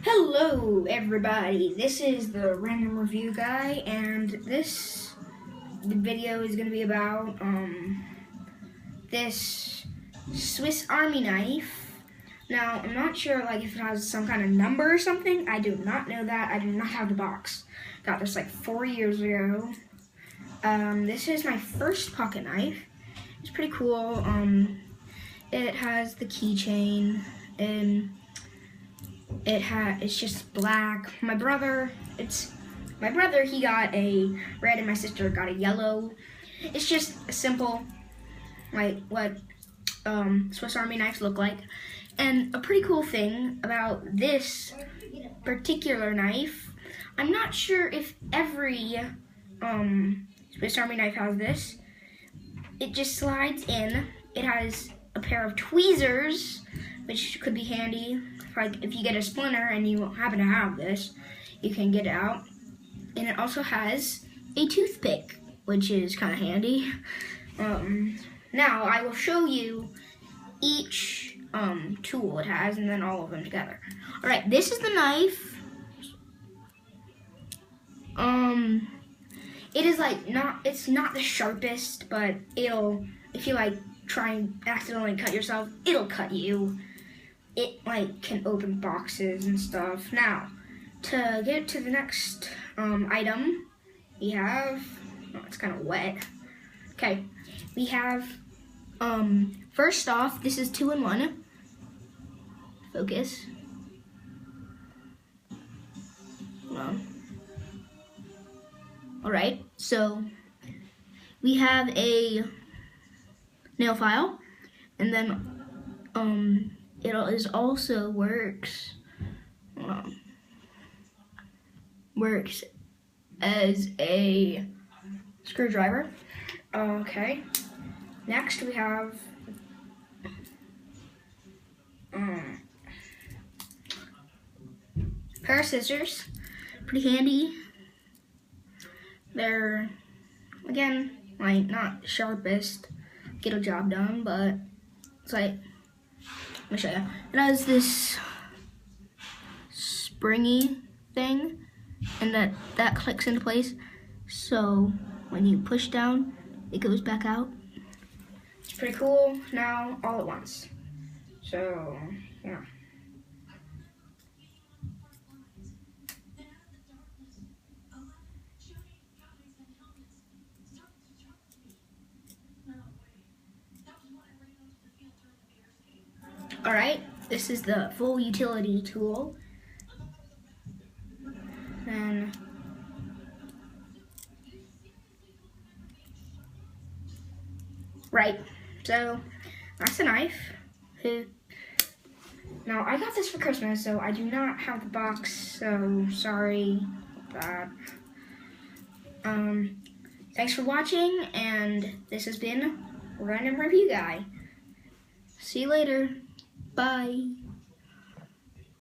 Hello everybody, this is the Random Review Guy, and this video is going to be about this Swiss Army knife. Now, I'm not sure if it has some kind of number or something. I do not know that. I do not have the box. Got this 4 years ago. This is my first pocket knife. It's pretty cool. It has the keychain, and it's just black. My brother, he got a red and my sister got a yellow. It's just a simple, what Swiss Army knives look like. And a pretty cool thing about this particular knife, I'm not sure if every Swiss Army knife has this. It just slides in. It has a pair of tweezers, which could be handy. If you get a splinter and you happen to have this, you can get it out. And it also has a toothpick, which is kind of handy. Now I will show you each tool it has, and then all of them together. All right, this is the knife. It is it's not the sharpest, but if you try and accidentally cut yourself, it'll cut you. It can open boxes and stuff. Now, to get to the next item, we have, it's kind of wet. Okay, we have, first off, this is 2-in-1. Focus. Alright, so we have a nail file, and then it is also works as a screwdriver. Okay. Next we have pair of scissors. Pretty handy. They're, again, not the sharpest, get a job done, but it's let me show you. It has this springy thing, and that clicks into place. So when you push down, it goes back out. It's pretty cool. Now all at once. So yeah. Alright, this is the full utility tool. And right, so that's a knife. Now, I got this for Christmas, so I do not have the box, so sorry about that. Thanks for watching, and this has been Random Review Guy. See you later. Bye.